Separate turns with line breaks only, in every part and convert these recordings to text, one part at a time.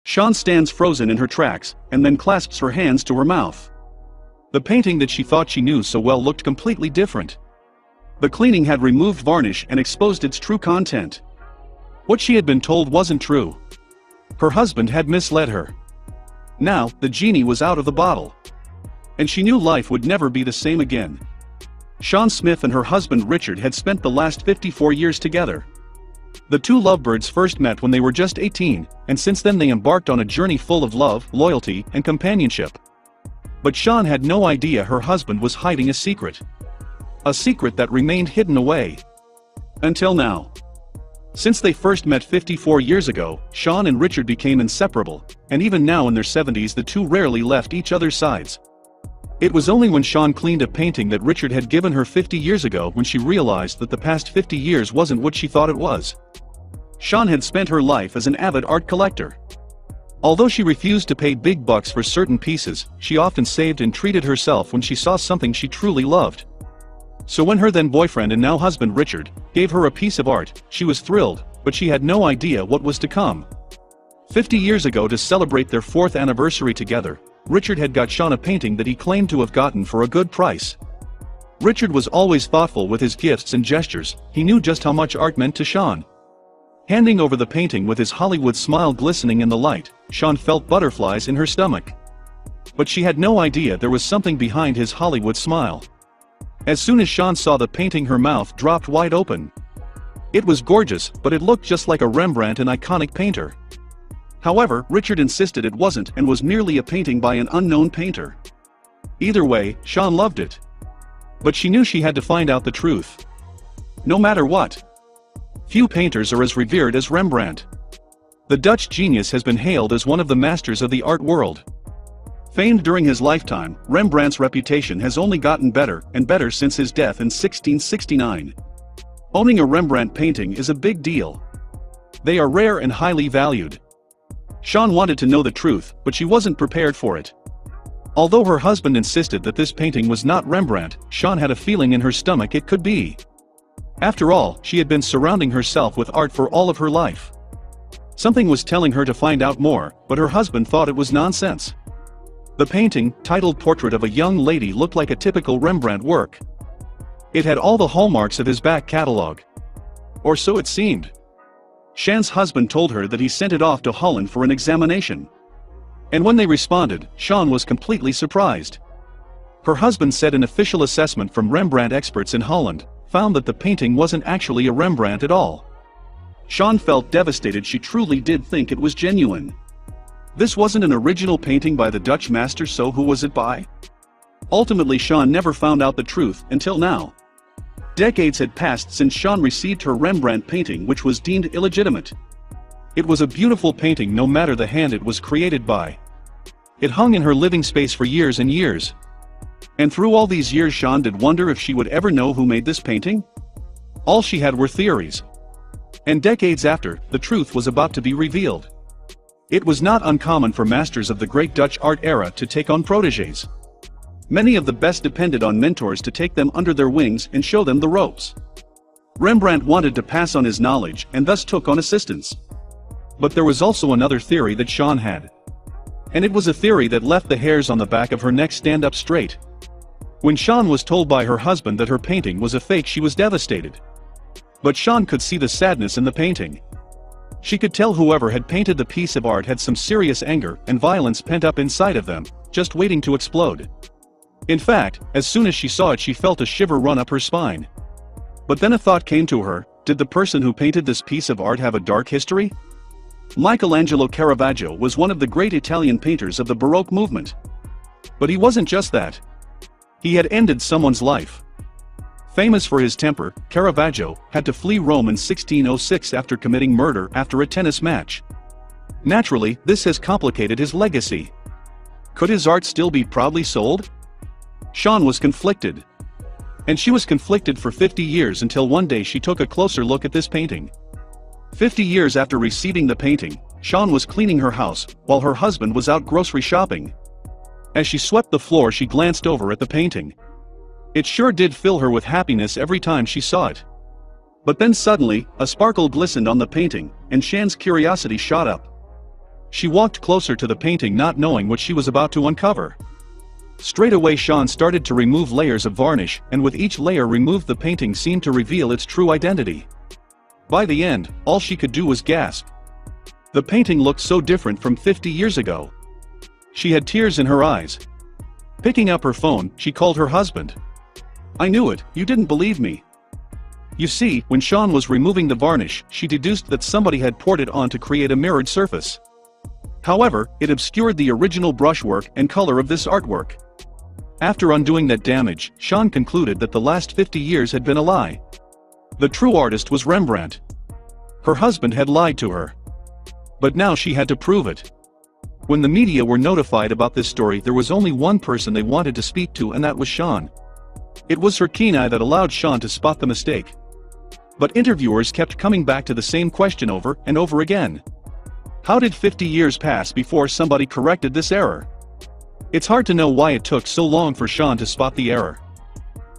Sian stands frozen in her tracks, and then clasps her hands to her mouth. The painting that she thought she knew so well looked completely different. The cleaning had removed varnish and exposed its true content. What she had been told wasn't true. Her husband had misled her. Now, the genie was out of the bottle. And she knew life would never be the same again. Sian Smith and her husband Richard had spent the last 54 years together. The two lovebirds first met when they were just 18, and since then they embarked on a journey full of love, loyalty, and companionship. But Sian had no idea her husband was hiding a secret. A secret that remained hidden away. Until now. Since they first met 54 years ago, Sian and Richard became inseparable, and even now in their 70s the two rarely left each other's sides. It was only when Sian cleaned a painting that Richard had given her 50 years ago when she realized that the past 50 years wasn't what she thought it was. Sian had spent her life as an avid art collector. Although she refused to pay big bucks for certain pieces, she often saved and treated herself when she saw something she truly loved. So when her then boyfriend and now husband Richard gave her a piece of art, she was thrilled, but she had no idea what was to come. 50 years ago, to celebrate their 4th anniversary together, Richard had got Sian a painting that he claimed to have gotten for a good price. Richard was always thoughtful with his gifts and gestures. He knew just how much art meant to Sian. Handing over the painting with his Hollywood smile glistening in the light, Sian felt butterflies in her stomach. But she had no idea there was something behind his Hollywood smile. As soon as Sian saw the painting, her mouth dropped wide open. It was gorgeous, but it looked just like a Rembrandt, an iconic painter. However, Richard insisted it wasn't and was merely a painting by an unknown painter. Either way, Sian loved it. But she knew she had to find out the truth. No matter what. Few painters are as revered as Rembrandt. The Dutch genius has been hailed as one of the masters of the art world. Famed during his lifetime, Rembrandt's reputation has only gotten better and better since his death in 1669. Owning a Rembrandt painting is a big deal. They are rare and highly valued. Sian wanted to know the truth, but she wasn't prepared for it. Although her husband insisted that this painting was not Rembrandt, Sian had a feeling in her stomach it could be. After all, she had been surrounding herself with art for all of her life. Something was telling her to find out more, but her husband thought it was nonsense. The painting, titled Portrait of a Young Lady, looked like a typical Rembrandt work. It had all the hallmarks of his back catalog. Or so it seemed. Sian's husband told her that he sent it off to Holland for an examination. And when they responded, Sian was completely surprised. Her husband said an official assessment from Rembrandt experts in Holland found that the painting wasn't actually a Rembrandt at all. Sian felt devastated. She truly did think it was genuine. This wasn't an original painting by the Dutch master, so who was it by? Ultimately, Sian never found out the truth until now. Decades had passed since Sian received her Rembrandt painting, which was deemed illegitimate. It was a beautiful painting no matter the hand it was created by. It hung in her living space for years and years. And through all these years, Sian did wonder if she would ever know who made this painting? All she had were theories. And decades after, the truth was about to be revealed. It was not uncommon for masters of the great Dutch art era to take on protégés. Many of the best depended on mentors to take them under their wings and show them the ropes. Rembrandt wanted to pass on his knowledge and thus took on assistants. But there was also another theory that Sian had. And it was a theory that left the hairs on the back of her neck stand up straight. When Sian was told by her husband that her painting was a fake, she was devastated. But Sian could see the sadness in the painting. She could tell whoever had painted the piece of art had some serious anger and violence pent up inside of them, just waiting to explode. In fact, as soon as she saw it, she felt a shiver run up her spine. But then a thought came to her: did the person who painted this piece of art have a dark history? Michelangelo Caravaggio was one of the great Italian painters of the Baroque movement. But he wasn't just that. He had ended someone's life. Famous for his temper, Caravaggio had to flee Rome in 1606 after committing murder after a tennis match. Naturally, this has complicated his legacy. Could his art still be proudly sold? Sian was conflicted. And she was conflicted for 50 years until one day she took a closer look at this painting. 50 years after receiving the painting, Sian was cleaning her house while her husband was out grocery shopping. As she swept the floor, she glanced over at the painting. It sure did fill her with happiness every time she saw it. But then suddenly, a sparkle glistened on the painting, and Sian's curiosity shot up. She walked closer to the painting, not knowing what she was about to uncover. Straight away Sean started to remove layers of varnish, and with each layer removed the painting seemed to reveal its true identity. By the end, all she could do was gasp. The painting looked so different from 50 years ago. She had tears in her eyes. Picking up her phone, she called her husband. "I knew it, you didn't believe me." You see, when Sean was removing the varnish, she deduced that somebody had poured it on to create a mirrored surface. However, it obscured the original brushwork and color of this artwork. After undoing that damage, Sean concluded that the last 50 years had been a lie. The true artist was Rembrandt. Her husband had lied to her. But now she had to prove it. When the media were notified about this story, there was only one person they wanted to speak to, and that was Sean. It was her keen eye that allowed Sean to spot the mistake. But interviewers kept coming back to the same question over and over again. How did 50 years pass before somebody corrected this error? It's hard to know why it took so long for Sean to spot the error.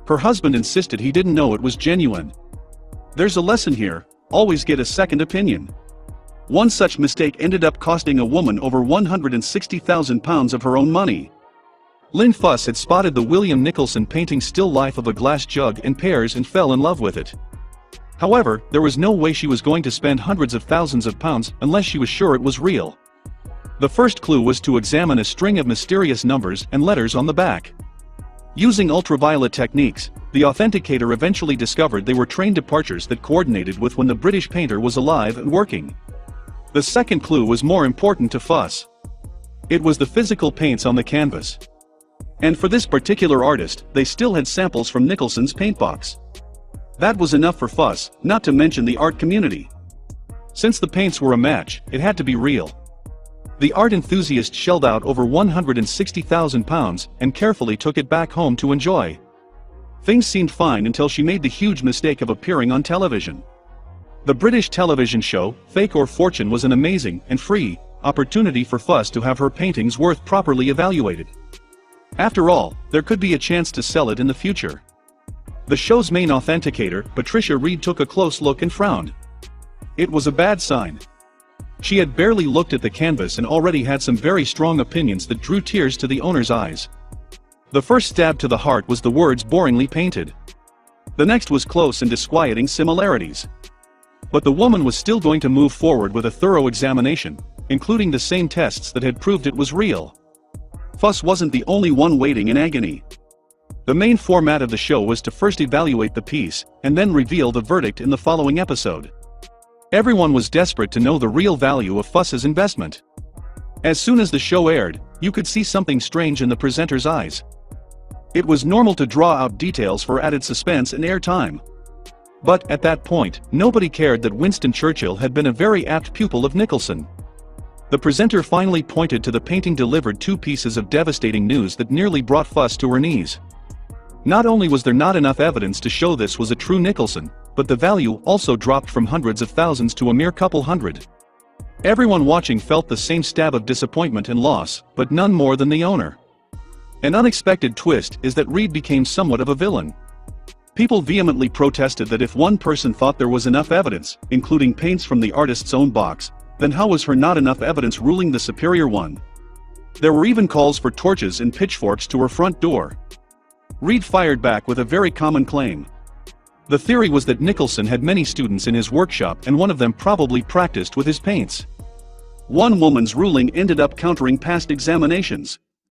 Her husband insisted he didn't know it was genuine. There's a lesson here: always get a second opinion. One such mistake ended up costing a woman over £160,000 of her own money. Lynn Fuss had spotted the William Nicholson painting Still Life of a Glass Jug in pairs and fell in love with it. However, there was no way she was going to spend hundreds of thousands of pounds unless she was sure it was real. The first clue was to examine a string of mysterious numbers and letters on the back. Using ultraviolet techniques, the authenticator eventually discovered they were train departures that coordinated with when the British painter was alive and working. The second clue was more important to Fuss. It was the physical paints on the canvas. And for this particular artist, they still had samples from Nicholson's paint box. That was enough for Fuss, not to mention the art community. Since the paints were a match, it had to be real. The art enthusiast shelled out over £160,000 and carefully took it back home to enjoy. Things seemed fine until she made the huge mistake of appearing on television. The British television show, Fake or Fortune, was an amazing and free opportunity for Fuss to have her paintings worth properly evaluated. After all, there could be a chance to sell it in the future. The show's main authenticator, Patricia Reed, took a close look and frowned. It was a bad sign. She had barely looked at the canvas and already had some very strong opinions that drew tears to the owner's eyes. The first stab to the heart was the words "boringly painted." The next was close and disquieting similarities. But the woman was still going to move forward with a thorough examination, including the same tests that had proved it was real. Fuss wasn't the only one waiting in agony. The main format of the show was to first evaluate the piece, and then reveal the verdict in the following episode. Everyone was desperate to know the real value of Fuss's investment. As soon as the show aired, you could see something strange in the presenter's eyes. It was normal to draw out details for added suspense and airtime. But, at that point, nobody cared that Winston Churchill had been a very apt pupil of Nicholson. The presenter finally pointed to the painting, delivered two pieces of devastating news that nearly brought Fuss to her knees. Not only was there not enough evidence to show this was a true Nicholson, but the value also dropped from hundreds of thousands to a mere couple hundred. Everyone watching felt the same stab of disappointment and loss, but none more than the owner. An unexpected twist is that Reed became somewhat of a villain. People vehemently protested that if one person thought there was enough evidence, including paints from the artist's own box, then how was her not enough evidence ruling the superior one? There were even calls for torches and pitchforks to her front door. Reed fired back with a very common claim. The theory was that Nicholson had many students in his workshop, and one of them probably practiced with his paints. One woman's ruling ended up countering past examinations.